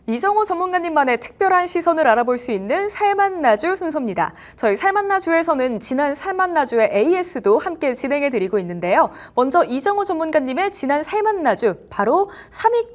이정호 전문가님만의 특별한 시선을 알아볼 수 있는 살맛나주 순서입니다. 저희 살맛나주에서는 지난 살맛나주의 AS도 함께 진행해드리고 있는데요. 먼저 이정호 전문가님의 지난 살맛나주, 바로 삼익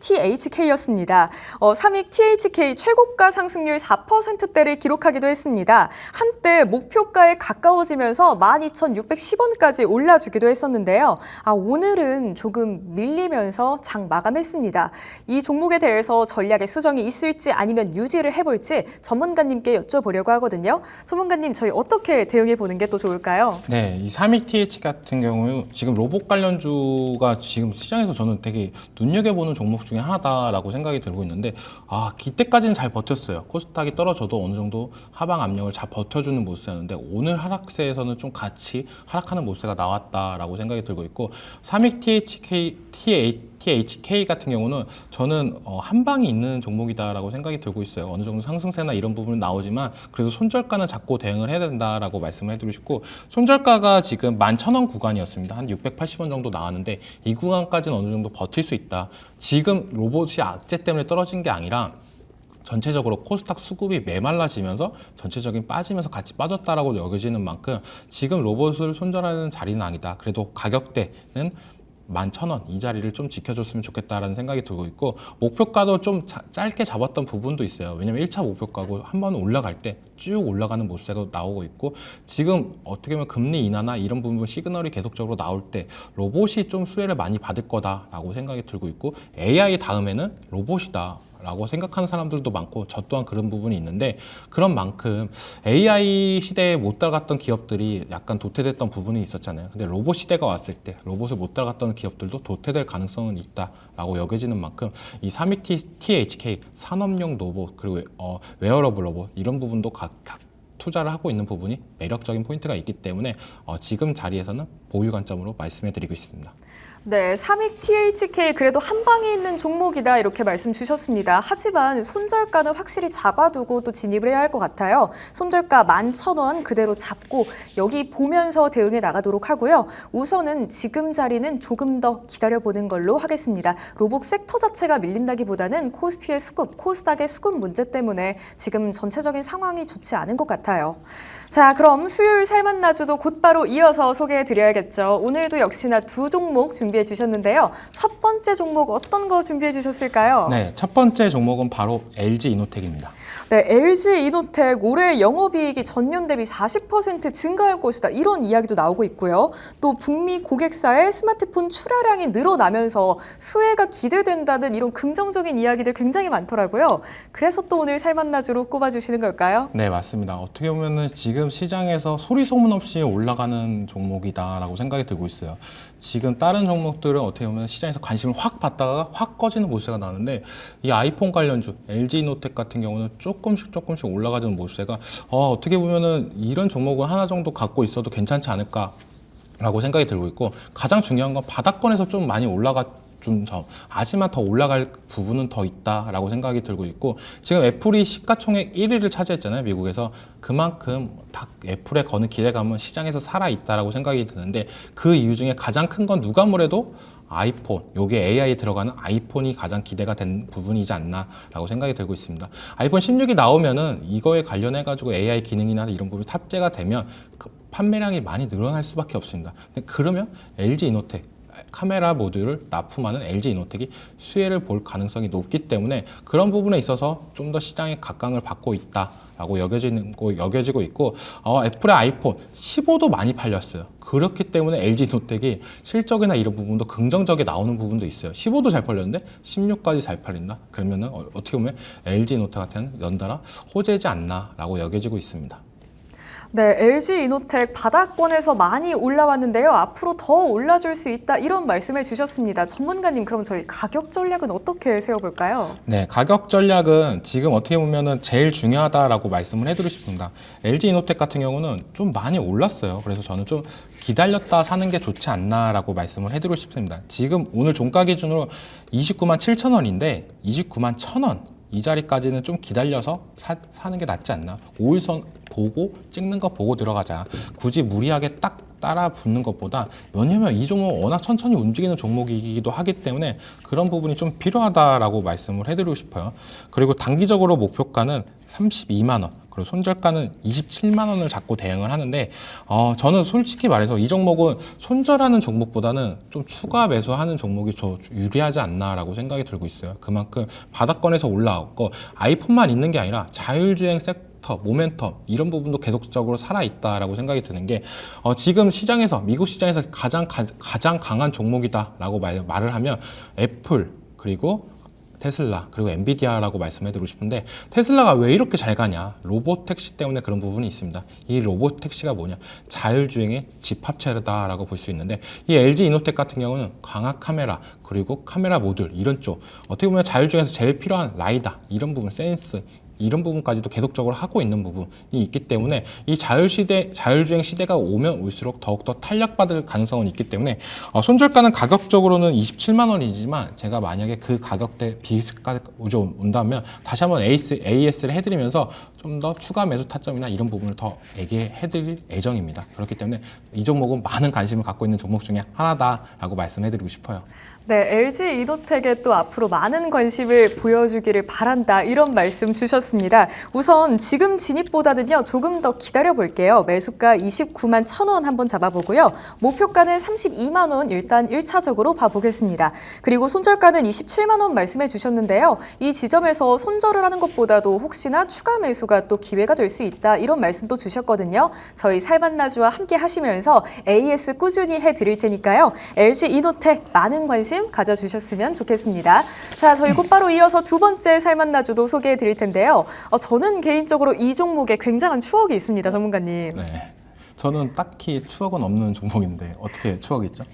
THK였습니다. 삼익 THK 최고가 상승률 4%대를 기록하기도 했습니다. 한때 목표가에 가까워지면서 12,610원까지 올라주기도 했었는데요. 오늘은 조금 밀리면서 장 마감했습니다. 이 종목에 대해서 전략의 수정이 있을지 아니면 유지를 해볼지 전문가님께 여쭤보려고 하거든요. 전문가님, 저희 어떻게 대응해 보는 게 또 좋을까요? 네, 이 삼익 TH 같은 경우 지금 로봇 관련주가 지금 시장에서 저는 되게 눈여겨보는 종목 중에 하나다라고 생각이 들고 있는데, 이때까지는 잘 버텼어요. 코스닥이 떨어져도 어느 정도 하방 압력을 잘 버텨주는 모습이었는데, 오늘 하락세에서는 좀 같이 하락하는 모습가 나왔다라고 생각이 들고 있고, 삼익 THK 같은 경우는 저는 한 방이 있는 종목이다라고 생각이 들고 있어요. 어느 정도 상승세나 이런 부분은 나오지만 그래도 손절가는 잡고 대응을 해야 된다라고 말씀을 해드리고 싶고, 손절가가 지금 11,000원 구간이었습니다. 한 680원 정도 나왔는데 이 구간까지는 어느 정도 버틸 수 있다. 지금 로봇이 악재 때문에 떨어진 게 아니라 전체적으로 코스닥 수급이 메말라지면서 전체적인 빠지면서 같이 빠졌다라고 여겨지는 만큼 지금 로봇을 손절하는 자리는 아니다. 그래도 가격대는 11,000원 이 자리를 좀 지켜줬으면 좋겠다라는 생각이 들고 있고, 목표가도 좀 짧게 잡았던 부분도 있어요. 왜냐면 1차 목표가고 한 번 올라갈 때 쭉 올라가는 모습이 나오고 있고, 지금 어떻게 보면 금리 인하나 이런 부분 시그널이 계속적으로 나올 때 로봇이 좀 수혜를 많이 받을 거다라고 생각이 들고 있고, AI 다음에는 로봇이다 라고 생각하는 사람들도 많고 저 또한 그런 부분이 있는데, 그런 만큼 AI 시대에 못 따라갔던 기업들이 약간 도태됐던 부분이 있었잖아요. 근데 로봇 시대가 왔을 때 로봇을 못 따라갔던 기업들도 도태될 가능성은 있다라고 여겨지는 만큼 이 삼익 THK 산업용 로봇 그리고 웨어러블 로봇 이런 부분도 각 투자를 하고 있는 부분이 매력적인 포인트가 있기 때문에 지금 자리에서는 보유 관점으로 말씀해 드리고 있습니다. 네, 삼익 THK 그래도 한 방에 있는 종목이다 이렇게 말씀 주셨습니다. 하지만 손절가는 확실히 잡아두고 또 진입을 해야 할 것 같아요. 손절가 11,000원 그대로 잡고 여기 보면서 대응해 나가도록 하고요. 우선은 지금 자리는 조금 더 기다려보는 걸로 하겠습니다. 로봇 섹터 자체가 밀린다기보다는 코스피의 수급, 코스닥의 수급 문제 때문에 지금 전체적인 상황이 좋지 않은 것 같아요. 자, 그럼 수요일 살맛나주도 곧바로 이어서 소개해드려야겠죠. 오늘도 역시나 두 종목 준비해 주셨는데요. 첫 번째 종목 어떤 거 준비해 주셨을까요? 네, 첫 번째 종목은 바로 LG이노텍입니다. 네, LG이노텍 올해 영업이익이 전년 대비 40% 증가할 것이다. 이런 이야기도 나오고 있고요. 또 북미 고객사의 스마트폰 출하량이 늘어나면서 수혜가 기대된다는 이런 긍정적인 이야기들 굉장히 많더라고요. 그래서 또 오늘 살맛나주로 꼽아주시는 걸까요? 네, 맞습니다. 어떻게 보면은 지금 시장에서 소리 소문 없이 올라가는 종목이다라고 생각이 들고 있어요. 지금 다른 종목들은 어떻게 보면 시장에서 관심을 확 받다가 확 꺼지는 모습가 나는데, 이 아이폰 관련주 LG이노텍 같은 경우는 조금씩 올라가는 모습가 어떻게 보면은 이런 종목을 하나 정도 갖고 있어도 괜찮지 않을까라고 생각이 들고 있고, 가장 중요한 건 바닥권에서 좀 많이 하지만 더 올라갈 부분은 더 있다라고 생각이 들고 있고, 지금 애플이 시가총액 1위를 차지했잖아요, 미국에서. 그만큼 애플에 거는 기대감은 시장에서 살아있다라고 생각이 드는데, 그 이유 중에 가장 큰 건 누가 뭐래도 아이폰, 요게 AI에 들어가는 아이폰이 가장 기대가 된 부분이지 않나라고 생각이 들고 있습니다. 아이폰 16이 나오면은 이거에 관련해가지고 AI 기능이나 이런 부분이 탑재가 되면 판매량이 많이 늘어날 수밖에 없습니다. 근데 그러면 LG이노텍 카메라 모듈을 납품하는 LG이노텍이 수혜를 볼 가능성이 높기 때문에 그런 부분에 있어서 좀 더 시장의 각광을 받고 있다라고 여겨지고 있고, 애플의 아이폰 15도 많이 팔렸어요. 그렇기 때문에 LG이노텍이 실적이나 이런 부분도 긍정적이 나오는 부분도 있어요. 15도 잘 팔렸는데 16까지 잘 팔린다? 그러면은 어떻게 보면 LG이노텍한테는 연달아 호재지 않나라고 여겨지고 있습니다. 네, LG이노텍 바닥권에서 많이 올라왔는데요. 앞으로 더 올라줄 수 있다 이런 말씀을 주셨습니다. 전문가님, 그럼 저희 가격 전략은 어떻게 세워볼까요? 네, 가격 전략은 지금 어떻게 보면은 제일 중요하다라고 말씀을 해드리고 싶습니다. LG이노텍 같은 경우는 좀 많이 올랐어요. 그래서 저는 좀 기다렸다 사는 게 좋지 않나라고 말씀을 해드리고 싶습니다. 지금 오늘 종가 기준으로 29만 7천 원인데 29만 1천 원 이 자리까지는 좀 기다려서 사는 게 낫지 않나. 5일선 보고 찍는 거 보고 들어가자. 굳이 무리하게 딱 따라 붙는 것보다, 왜냐면 이 종목은 워낙 천천히 움직이는 종목이기도 하기 때문에 그런 부분이 좀 필요하다라고 말씀을 해드리고 싶어요. 그리고 단기적으로 목표가는 32만 원, 그리고 손절가는 27만 원을 잡고 대응을 하는데, 저는 솔직히 말해서 이 종목은 손절하는 종목보다는 좀 추가 매수하는 종목이 더 유리하지 않나라고 생각이 들고 있어요. 그만큼 바닥권에서 올라왔고, 아이폰만 있는 게 아니라 자율주행 섹터, 모멘텀 이런 부분도 계속적으로 살아있다라고 생각이 드는 게, 지금 시장에서, 미국 시장에서 가장 강한 종목이다라고 말을 하면 애플, 그리고 테슬라, 그리고 엔비디아라고 말씀해드리고 싶은데, 테슬라가 왜 이렇게 잘 가냐? 로보택시 때문에 그런 부분이 있습니다. 이 로보택시가 뭐냐? 자율주행의 집합체다라고 볼 수 있는데, 이 LG 이노텍 같은 경우는 광학 카메라, 그리고 카메라 모듈 이런 쪽, 어떻게 보면 자율주행에서 제일 필요한 라이다 이런 부분, 센스 이런 부분까지도 계속적으로 하고 있는 부분이 있기 때문에, 이 자율주행 시대가 오면 올수록 더욱더 탄력받을 가능성은 있기 때문에, 손절가는 가격적으로는 27만 원이지만 제가 만약에 그 가격대 비슷하게 온다면 다시 한번 AS를 해드리면서 좀 더 추가 매수 타점이나 이런 부분을 더 얘기해드릴 예정입니다. 그렇기 때문에 이 종목은 많은 관심을 갖고 있는 종목 중에 하나다라고 말씀해드리고 싶어요. 네, LG 이노텍에 또 앞으로 많은 관심을 보여주기를 바란다, 이런 말씀 주셨습니다. 우선 지금 진입보다는요 조금 더 기다려 볼게요. 매수가 29만 1,000원 한번 잡아보고요. 목표가는 32만 원 일단 1차적으로 봐보겠습니다. 그리고 손절가는 27만 원 말씀해 주셨는데요. 이 지점에서 손절을 하는 것보다도 혹시나 추가 매수가 또 기회가 될 수 있다, 이런 말씀도 주셨거든요. 저희 살만나주와 함께 하시면서 AS 꾸준히 해드릴 테니까요. LG 이노텍 많은 관심 가져주셨으면 좋겠습니다. 자, 저희 곧바로 이어서 두 번째 살만나주도 소개해 드릴 텐데요. 저는 개인적으로 이 종목에 굉장한 추억이 있습니다, 전문가님. 네. 저는 딱히 추억은 없는 종목인데 어떻게 추억이 있죠?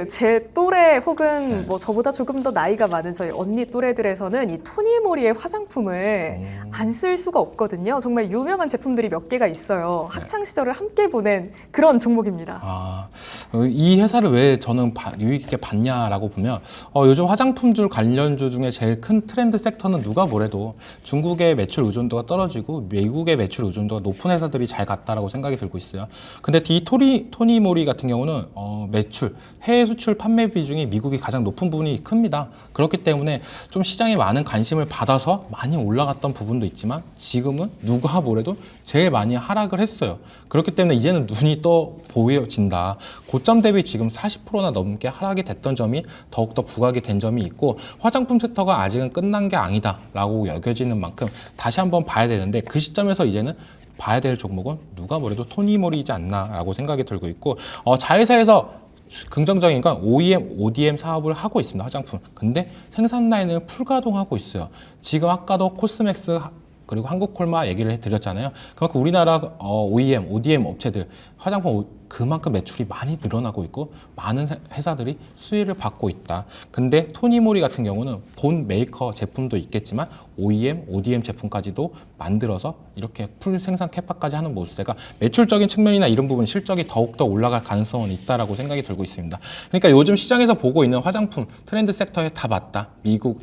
제 또래 혹은 뭐 저보다 조금 더 나이가 많은 저희 언니 또래들에서는 이 토니모리의 화장품을 안 쓸 수가 없거든요. 정말 유명한 제품들이 몇 개가 있어요. 학창 시절을 함께 보낸 그런 종목입니다. 이 회사를 왜 저는 유익 있게 봤냐라고 보면, 요즘 화장품줄 관련주 중에 제일 큰 트렌드 섹터는 누가 뭐래도 중국의 매출 의존도가 떨어지고 미국의 매출 의존도가 높은 회사들이 잘 갔다라고 생각이 들고 있어요. 근데 이 토니모리 같은 경우는 매출, 해외 수출 판매 비중이 미국이 가장 높은 부분이 큽니다. 그렇기 때문에 좀 시장에 많은 관심을 받아서 많이 올라갔던 부분도 있지만, 지금은 누가 뭐래도 제일 많이 하락을 했어요. 그렇기 때문에 이제는 눈이 또 보여진다. 고점 대비 지금 40%나 넘게 하락이 됐던 점이 더욱더 부각이 된 점이 있고, 화장품 섹터가 아직은 끝난 게 아니다라고 여겨지는 만큼 다시 한번 봐야 되는데, 그 시점에서 이제는 봐야 될 종목은 누가 뭐래도 토니모리이지 않나라고 생각이 들고 있고, 자회사에서 긍정적인 건 OEM, ODM 사업을 하고 있습니다. 화장품. 근데 생산 라인을 풀가동하고 있어요. 지금 아까도 코스맥스 그리고 한국콜마 얘기를 해드렸잖아요. 그만큼 우리나라 OEM, ODM 업체들 화장품 그만큼 매출이 많이 늘어나고 있고 많은 회사들이 수혜를 받고 있다. 근데 토니모리 같은 경우는 본 메이커 제품도 있겠지만 OEM, ODM 제품까지도 만들어서 이렇게 풀 생산 캐파까지 하는 모습세가 매출적인 측면이나 이런 부분 실적이 더욱더 올라갈 가능성은 있다라고 생각이 들고 있습니다. 그러니까 요즘 시장에서 보고 있는 화장품 트렌드 섹터에 다 맞다. 미국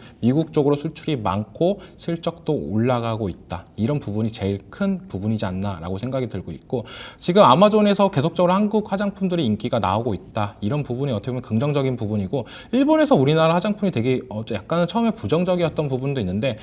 쪽으로 수출이 많고 실적도 올라가고 있다. 이런 부분이 제일 큰 부분이지 않나라고 생각이 들고 있고, 지금 아마존에서 계속적으로 한국 화장품들이 인기가 나오고 있다. 이런 부분이 어떻게 보면 긍정적인 부분이고, 일본에서 우리나라 화장품이 되게 약간은 처음에 부정적이었던 부분도 있는데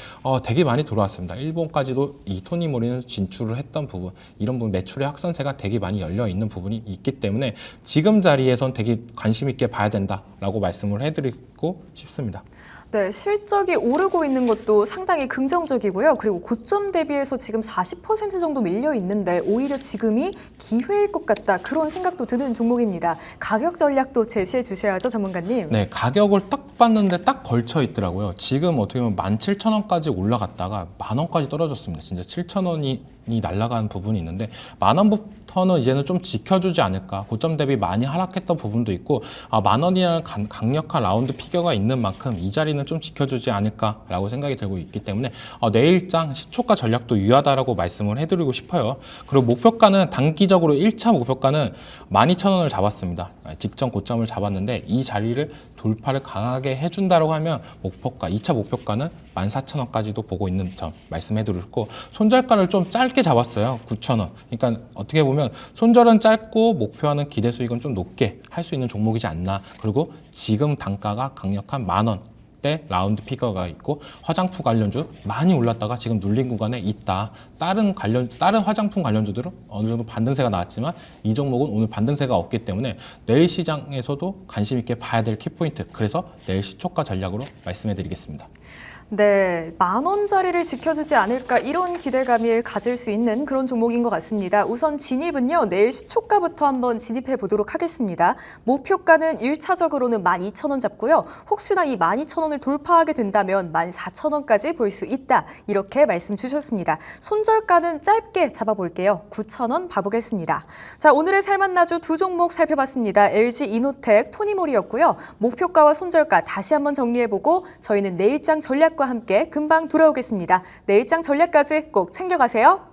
되게 많이 들어왔습니다. 일본까지도 이 토니모리는 진출을 했던 부분, 이런 부분 매출의 확산세가 되게 많이 열려 있는 부분이 있기 때문에 지금 자리에선 되게 관심 있게 봐야 된다라고 말씀을 해드리고 싶습니다. 네, 실적이 오르고 있는 것도 상당히 긍정적이고요. 그리고 고점 대비해서 지금 40% 정도 밀려 있는데 오히려 지금이 기회일 것 같다, 그런 생각도 드는 종목입니다. 가격 전략도 제시해 주셔야죠, 전문가님. 네, 가격을 딱 봤는데 딱 걸쳐 있더라고요. 지금 어떻게 보면 17,000원까지 올라갔다가 10,000원까지 떨어졌습니다. 진짜 7,000원이 날아간 부분이 있는데, 10,000원부터는 이제는 좀 지켜주지 않을까. 고점 대비 많이 하락했던 부분도 있고, 10,000원이라는 강력한 라운드 피겨가 있는 만큼 이 자리는 좀 지켜주지 않을까라고 생각이 들고 있기 때문에 내일장 시초가 전략도 유효하다라고 말씀을 해드리고 싶어요. 그리고 목표가는 단기적으로 1차 목표가는 12,000원을 잡았습니다. 직전 고점을 잡았는데 이 자리를 돌파를 강하게 해준다고 하면 목표가, 2차 목표가는 14,000원까지도 보고 있는 점 말씀해드리고 손절가를 좀 짧게 잡았어요. 9,000원. 그러니까 어떻게 보면 손절은 짧고 목표하는 기대 수익은 좀 높게 할 수 있는 종목이지 않나. 그리고 지금 단가가 강력한 10,000원. 때 라운드 피거가 있고 화장품 관련주 많이 올랐다가 지금 눌린 구간에 있다. 다른 화장품 관련주들은 어느 정도 반등세가 나왔지만 이 종목은 오늘 반등세가 없기 때문에 내일 시장에서도 관심 있게 봐야 될 키포인트. 그래서 내일 시초가 전략으로 말씀해 드리겠습니다. 네, 10,000원짜리를 지켜주지 않을까 이런 기대감을 가질 수 있는 그런 종목인 것 같습니다. 우선 진입은요, 내일 시초가부터 한번 진입해 보도록 하겠습니다. 목표가는 1차적으로는 12,000원 잡고요. 혹시나 이 12,000원을 돌파하게 된다면 14,000원까지 볼 수 있다. 이렇게 말씀 주셨습니다. 손절가는 짧게 잡아볼게요. 9,000원 봐보겠습니다. 자, 오늘의 살만나주 두 종목 살펴봤습니다. LG 이노텍, 토니모리였고요. 목표가와 손절가 다시 한번 정리해보고 저희는 내일장 전략 과 함께 금방 돌아오겠습니다. 내일장 전략까지 꼭 챙겨가세요.